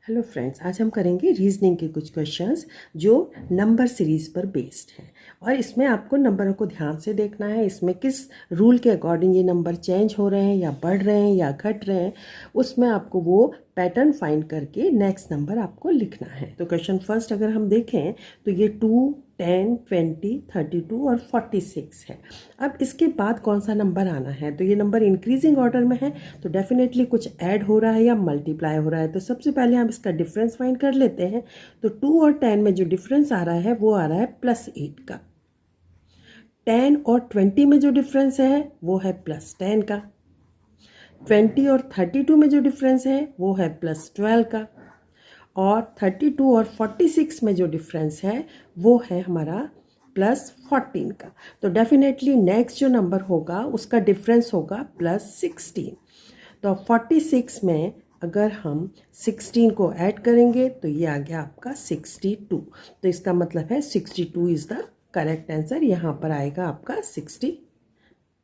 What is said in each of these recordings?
Hello friends, आज हम करेंगे रीजनिंग के कुछ क्वेश्चंस जो नंबर सीरीज पर बेस्ड हैं। और इसमें आपको नंबरों को ध्यान से देखना है, इसमें किस रूल के अकॉर्डिंग ये नंबर चेंज हो रहे हैं या बढ़ रहे हैं या घट रहे हैं, उसमें आपको वो पैटर्न फाइंड करके नेक्स्ट नंबर आपको लिखना है। तो क्वेश्चन फर्स्ट अगर हम देखें तो ये 2, 10, 20, 32 और 46 है। अब इसके बाद कौन सा नंबर आना है, तो ये नंबर इंक्रीजिंग ऑर्डर में है, तो डेफिनेटली कुछ ऐड हो रहा है या मल्टीप्लाई हो रहा है। तो सबसे पहले हम इसका डिफरेंस फाइंड कर लेते हैं। तो 2 और 10 में जो डिफरेंस आ रहा है वो आ रहा है +8 का। 10 और 20 में जो डिफरेंस है वो है +10 का। 20 और 32 में जो डिफरेंस है वो है +12 का। और 32 और 46 में जो डिफरेंस है वो है हमारा +14 का। तो डेफिनेटली नेक्स्ट जो नंबर होगा उसका डिफरेंस होगा +16। तो 46 में अगर हम 16 को ऐड करेंगे तो ये आ गया आपका 62। तो इसका मतलब है 62 इज़ द करेक्ट आंसर। यहाँ पर आएगा आपका 60।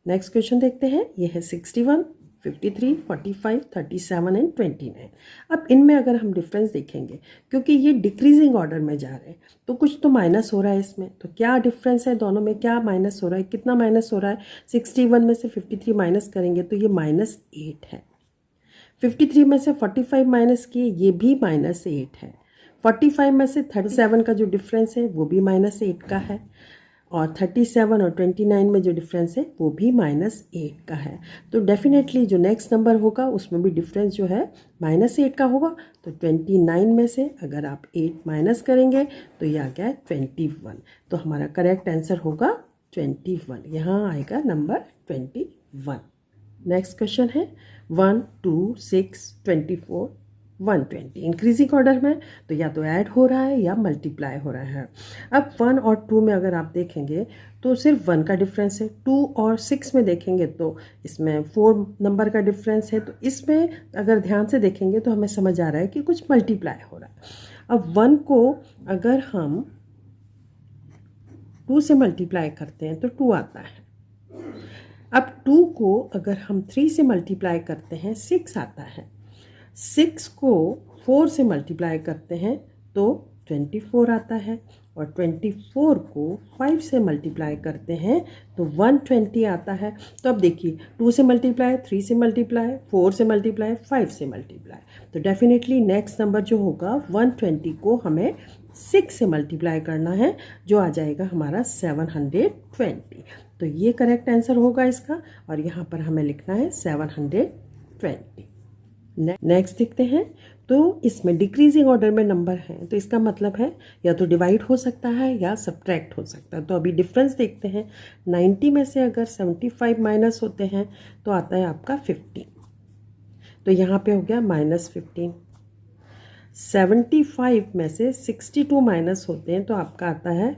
नेक्स्ट क्वेश्चन देखते हैं। ये है 61, 53, 45, 37 एंड 29। अब इनमें अगर हम डिफरेंस देखेंगे, क्योंकि ये डिक्रीजिंग ऑर्डर में जा रहे हैं तो कुछ तो माइनस हो रहा है इसमें। तो क्या डिफरेंस है दोनों में, क्या माइनस हो रहा है, कितना माइनस हो रहा है? 61 में से 53 माइनस करेंगे तो ये -8 है। 53 में से 45 माइनस किए, ये भी -8 है। 45 में से 37 का जो डिफरेंस है वो भी -8 का है। और 37 और 29 में जो डिफरेंस है वो भी -8 का है। तो डेफिनेटली जो नेक्स्ट नंबर होगा उसमें भी डिफरेंस जो है -8 का होगा। तो 29 में से अगर आप 8 माइनस करेंगे तो ये आ गया 21। तो हमारा करेक्ट आंसर होगा 21। यहाँ आएगा नंबर 21। नेक्स्ट क्वेश्चन है 1, 2, 6, 24, 120। इंक्रीजिंग ऑर्डर में तो या तो ऐड हो रहा है या मल्टीप्लाई हो रहा है। अब 1 और 2 में अगर आप देखेंगे तो सिर्फ 1 का डिफरेंस है। 2 और 6 में देखेंगे तो इसमें 4 नंबर का डिफरेंस है। तो इसमें अगर ध्यान से देखेंगे तो हमें समझ आ रहा है कि कुछ मल्टीप्लाई हो रहा है। अब 1 को अगर हम 2 से मल्टीप्लाई करते हैं तो 2 आता है। अब 2 को अगर हम 3 से मल्टीप्लाई करते हैं 6 आता है। 6 को 4 से मल्टीप्लाई करते हैं तो 24 आता है। और 24 को 5 से मल्टीप्लाई करते हैं तो 120 आता है। तो अब देखिए 2 से मल्टीप्लाई, 3 से मल्टीप्लाई, 4 से मल्टीप्लाई, 5 से मल्टीप्लाई। तो डेफिनेटली नेक्स्ट नंबर जो होगा 120 को हमें 6 से मल्टीप्लाई करना है, जो आ जाएगा हमारा 720। तो ये करेक्ट आंसर होगा इसका। और यहाँ पर हमें लिखना है 720। नेक्स्ट देखते हैं। तो इसमें डिक्रीजिंग ऑर्डर में नंबर है तो इसका मतलब है या तो डिवाइड हो सकता है या सब्ट्रैक्ट हो सकता है। तो अभी डिफरेंस देखते हैं। 90 में से अगर 75 माइनस होते हैं तो आता है आपका 15। तो यहाँ पे हो गया -15। 75 में से 62 माइनस होते हैं तो आपका आता है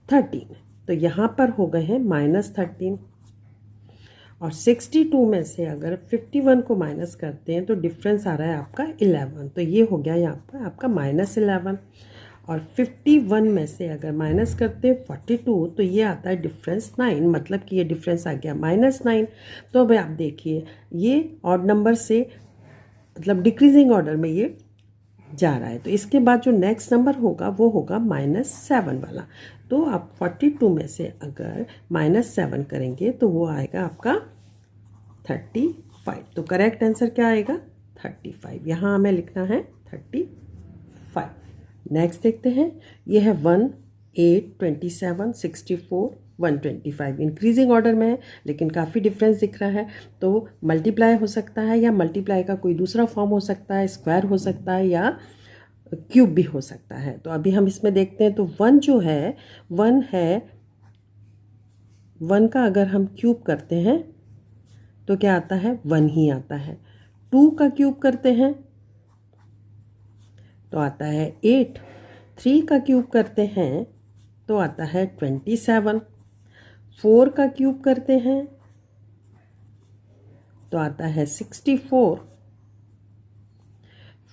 13। तो यहाँ पर हो गए हैं -13। और 62 में से अगर 51 को माइनस करते हैं तो डिफरेंस आ रहा है आपका 11। तो ये हो गया यहाँ पर आपका -11। और 51 में से अगर माइनस करते हैं 42 तो ये आता है डिफरेंस 9, मतलब कि ये डिफरेंस आ गया -9। तो अब आप देखिए ये ऑड नंबर से मतलब डिक्रीजिंग ऑर्डर में ये जा रहा है। तो इसके बाद जो नेक्स्ट नंबर होगा वो होगा -7 वाला। तो आप 42 में से अगर -7 करेंगे तो वो आएगा आपका 35। तो करेक्ट आंसर क्या आएगा 35। यहाँ हमें लिखना है 35। नेक्स्ट देखते हैं। ये है 1, 8, 27, 64, 125। इंक्रीजिंग ऑर्डर में है लेकिन काफ़ी डिफरेंस दिख रहा है। तो मल्टीप्लाई हो सकता है या मल्टीप्लाई का कोई दूसरा फॉर्म हो सकता है, स्क्वायर हो सकता है या क्यूब भी हो सकता है। तो अभी हम इसमें देखते हैं। तो 1 जो है 1 है, 1 का अगर हम क्यूब करते हैं तो क्या आता है 1 ही आता है। 2 का क्यूब करते हैं तो आता है 8। 3 का क्यूब करते हैं तो आता है 27। 4 का क्यूब करते हैं तो आता है 64।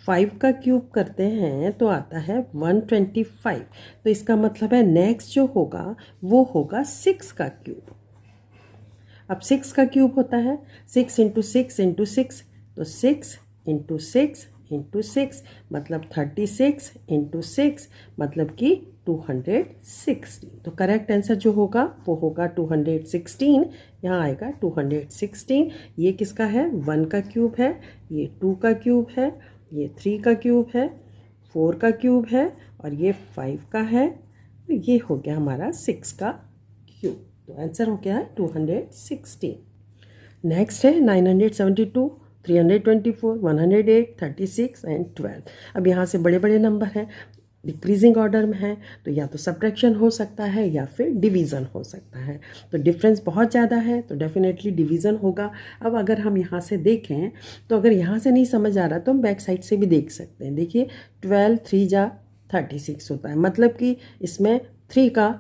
5 का क्यूब करते हैं तो आता है 125। तो इसका मतलब है नेक्स्ट जो होगा वो होगा 6 का क्यूब। अब 6 का क्यूब होता है 6 × 6 × 6। तो 6 × 6 इंटू 6 मतलब 36 इंटू 6 मतलब कि 216। तो करेक्ट आंसर जो होगा वो होगा 216। यहाँ आएगा 216। ये किसका है? 1 का क्यूब है, ये 2 का क्यूब है, ये 3 का क्यूब है, 4 का क्यूब है और ये 5 का है। तो ये हो गया हमारा 6 का क्यूब। तो आंसर हो गया है 216। नेक्स्ट है 972, 324, 108, 36 एंड 12। अब यहाँ से बड़े बड़े नंबर हैं, डिक्रीजिंग ऑर्डर में है, तो या तो सब्ट्रैक्शन हो सकता है या फिर डिवीज़न हो सकता है। तो डिफरेंस बहुत ज़्यादा है तो डेफिनेटली डिवीज़न होगा। अब अगर हम यहाँ से देखें तो अगर यहाँ से नहीं समझ आ रहा तो हम बैक साइड से भी देख सकते हैं। देखिए 12 3 जा 36 होता है, मतलब कि इसमें 3 का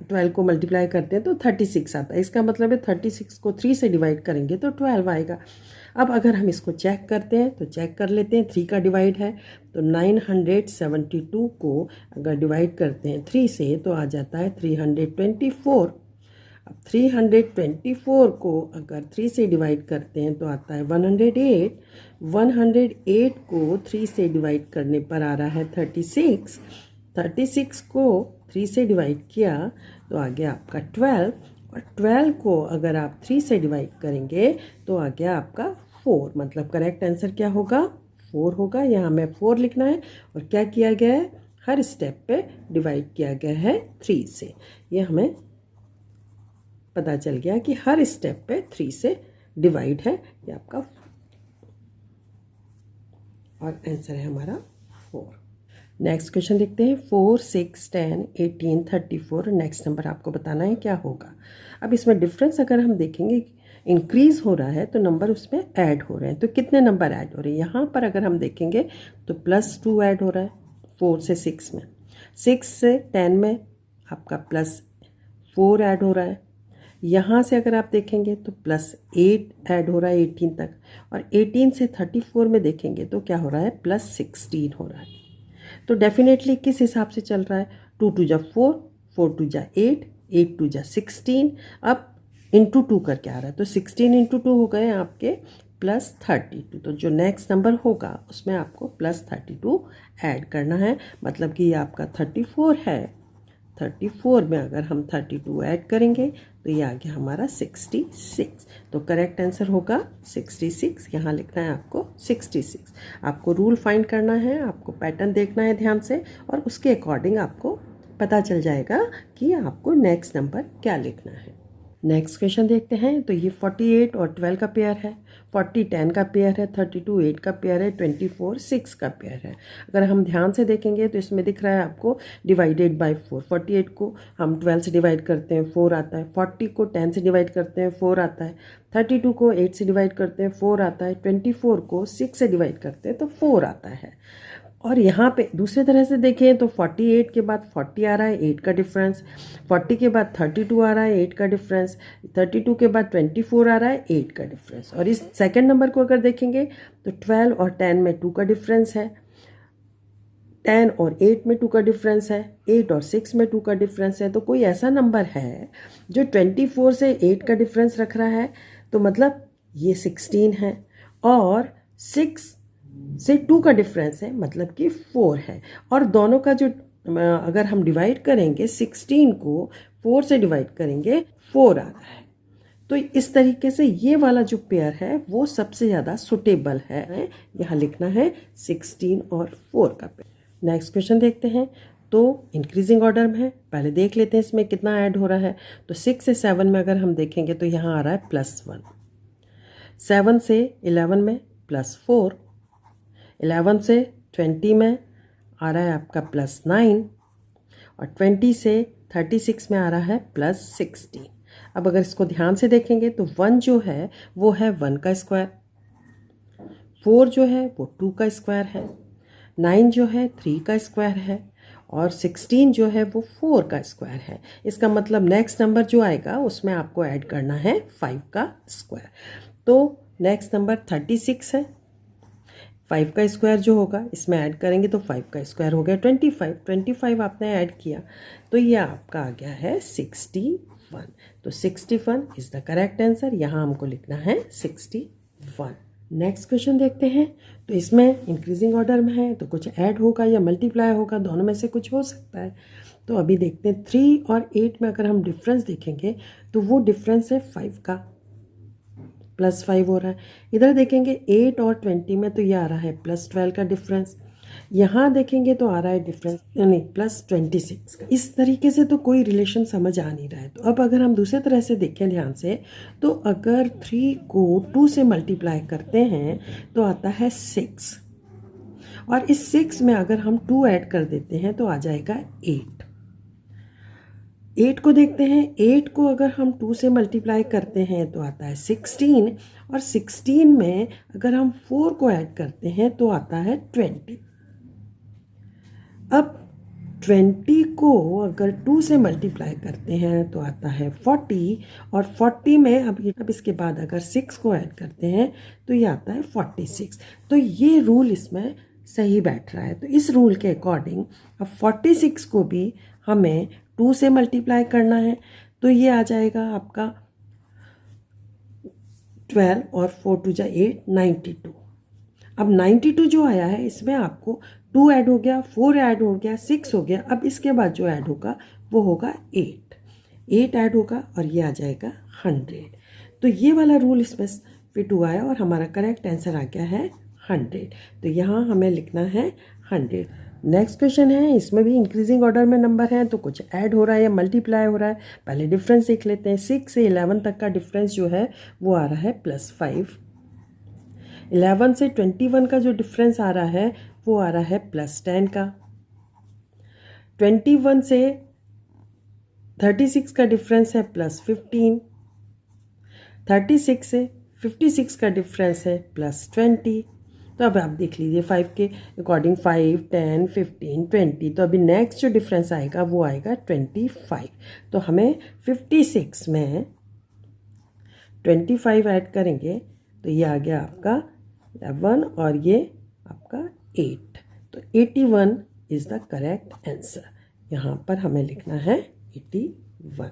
12 को मल्टीप्लाई करते हैं तो 36 आता है। इसका मतलब है 36 को 3 से डिवाइड करेंगे तो 12 आएगा। अब अगर हम इसको चेक करते हैं तो चेक कर लेते हैं। 3 का डिवाइड है तो 972 को अगर डिवाइड करते हैं 3 से तो आ जाता है 324। अब 324 को अगर 3 से डिवाइड करते हैं तो आता है 108। 108 को 3 से डिवाइड करने पर आ रहा है 36। 36 को 3 से डिवाइड किया तो आ गया आपका 12 और 12 को अगर आप 3 से डिवाइड करेंगे तो आ गया आपका 4। मतलब करेक्ट आंसर क्या होगा? 4 होगा। यहाँ हमें 4 लिखना है और क्या किया गया है? हर स्टेप पे डिवाइड किया गया है 3 से। ये हमें पता चल गया कि हर स्टेप पे 3 से डिवाइड है। ये आपका और आंसर है हमारा 4। नेक्स्ट क्वेश्चन देखते हैं। 4 6 10 18 34। नेक्स्ट नंबर आपको बताना है क्या होगा। अब इसमें डिफरेंस अगर हम देखेंगे इंक्रीज हो रहा है तो नंबर उसमें ऐड हो रहे हैं। तो कितने नंबर ऐड हो रहे हैं? यहाँ पर अगर हम देखेंगे तो +2 ऐड हो रहा है 4 से 6 में। 6 से 10 में आपका +4 ऐड हो रहा है। यहाँ से अगर आप देखेंगे तो +8 ऐड हो रहा है 18 तक। और 18 से 34 में देखेंगे तो क्या हो रहा है? +16 हो रहा है। तो डेफिनेटली किस हिसाब से चल रहा है? 2 2 जा 4, 4 2 जा 8, 8 2 जा 16। अब इंटू 2 करके आ रहा है तो 16 इंटू 2 हो गए आपके +32। तो जो नेक्स्ट नंबर होगा उसमें आपको +32 ऐड करना है। मतलब कि ये आपका 34 है। 34 में अगर हम 32 ऐड करेंगे तो ये आ गया हमारा 66। तो करेक्ट आंसर होगा 66। यहाँ लिखना है आपको 66। आपको रूल फाइंड करना है, आपको पैटर्न देखना है ध्यान से और उसके अकॉर्डिंग आपको पता चल जाएगा कि आपको नेक्स्ट नंबर क्या लिखना है। नेक्स्ट क्वेश्चन देखते हैं। तो ये 48 और 12 का पेयर है, 40 10 का पेयर है, 32 8 का पेयर है, 24 6 का पेयर है। अगर हम ध्यान से देखेंगे तो इसमें दिख रहा है आपको डिवाइडेड बाय 4। 48 को हम 12 से डिवाइड करते हैं 4 आता है, 40 को 10 से डिवाइड करते हैं 4 आता है, 32 को 8 से डिवाइड करते हैं 4 आता है, 24 को 6 से डिवाइड करते हैं तो 4 आता है। और यहाँ पे दूसरे तरह से देखें तो 48 के बाद 40 आ रहा है 8 का डिफरेंस, 40 के बाद 32 आ रहा है 8 का डिफरेंस, 32 के बाद 24 आ रहा है 8 का डिफरेंस। और इस सेकंड नंबर को अगर देखेंगे तो 12 और 10 में 2 का डिफरेंस है, 10 और 8 में 2 का डिफरेंस है, 8 और 6 में 2 का डिफरेंस है। तो कोई ऐसा नंबर है जो 24 से 8 का डिफरेंस रख रहा है तो मतलब ये 16 है। और 6 से 2 का डिफरेंस है मतलब कि 4 है। और दोनों का जो अगर हम डिवाइड करेंगे 16 को 4 से डिवाइड करेंगे 4 आ रहा है। तो इस तरीके से ये वाला जो पेयर है वो सबसे ज़्यादा सुटेबल है। यहाँ लिखना है 16 और 4 का पेयर। नेक्स्ट क्वेश्चन देखते हैं। तो इंक्रीजिंग ऑर्डर में है, पहले देख लेते हैं इसमें कितना ऐड हो रहा है। तो 6 से 7 में अगर हम देखेंगे तो यहाँ आ रहा है +1, 7 से 11 में +4, 11 से 20 में आ रहा है आपका +9 और 20 से 36 में आ रहा है +16। अब अगर इसको ध्यान से देखेंगे तो 1 जो है वो है 1 का स्क्वायर, 4 जो है वो 2 का स्क्वायर है, 9 जो है 3 का स्क्वायर है और 16 जो है वो 4 का स्क्वायर है। इसका मतलब नेक्स्ट नंबर जो आएगा उसमें आपको ऐड करना है 5 का स्क्वायर। तो नेक्स्ट नंबर 36 है, 5 का स्क्वायर जो होगा इसमें ऐड करेंगे तो 5 का स्क्वायर हो गया 25। 25 आपने ऐड किया तो ये आपका आ गया है 61। तो 61 इज़ द करेक्ट आंसर। यहाँ हमको लिखना है 61। नेक्स्ट क्वेश्चन देखते हैं। तो इसमें इंक्रीजिंग ऑर्डर में है तो कुछ ऐड होगा या मल्टीप्लाई होगा, दोनों में से कुछ हो सकता है। तो अभी देखते हैं 3 और 8 में अगर हम डिफरेंस देखेंगे तो वो डिफरेंस है 5 का, +5 हो रहा है। इधर देखेंगे 8 और 20 में तो ये आ रहा है +12 का डिफरेंस। यहाँ देखेंगे तो आ रहा है डिफरेंस यानी +26 का। इस तरीके से तो कोई रिलेशन समझ आ नहीं रहा है। तो अब अगर हम दूसरे तरह से देखें ध्यान से, तो अगर 3 को 2 से मल्टीप्लाई करते हैं तो आता है 6, और इस 6 में अगर हम 2 ऐड कर देते हैं तो आ जाएगा 8। 8 को देखते हैं, 8 को अगर हम 2 से मल्टीप्लाई करते हैं तो आता है 16, और 16 में अगर हम 4 को ऐड करते हैं तो आता है 20। अब 20 को अगर 2 से मल्टीप्लाई करते हैं तो आता है 40, और 40 में अब इसके बाद अगर 6 को ऐड करते हैं तो ये आता है 46। तो ये रूल इसमें सही बैठ रहा है। तो इस रूल के अकॉर्डिंग अब 46 को भी हमें 2 से मल्टीप्लाई करना है, तो ये आ जाएगा आपका 12 और 4 2 जा 8, 92। अब 92 जो आया है इसमें आपको 2 ऐड हो गया, 4 ऐड हो गया, 6 हो गया। अब इसके बाद जो ऐड होगा वो होगा 8 ऐड होगा और ये आ जाएगा 100। तो ये वाला रूल इसमें फिट हुआ है और हमारा करेक्ट आंसर आ गया है 100। तो यहाँ हमें लिखना है 100। नेक्स्ट क्वेश्चन है, इसमें भी इंक्रीजिंग ऑर्डर में नंबर है तो कुछ ऐड हो रहा है या मल्टीप्लाई हो रहा है। पहले डिफरेंस देख लेते हैं। 6 से 11 तक का डिफरेंस जो है वो आ रहा है +5। 11 से 21 का जो डिफरेंस आ रहा है वो आ रहा है +10 का। 21 से 36 का डिफरेंस है +15। 36 से 56 का डिफरेंस है +20। तो अब आप देख लीजिए 5 के अकॉर्डिंग 5, 10, 15, 20। तो अभी नेक्स्ट जो डिफरेंस आएगा वो आएगा 25। तो हमें 56 में 25 ऐड करेंगे तो ये आ गया आपका 11 और ये आपका 8। तो 81 इज़ द करेक्ट आंसर। यहाँ पर हमें लिखना है 81।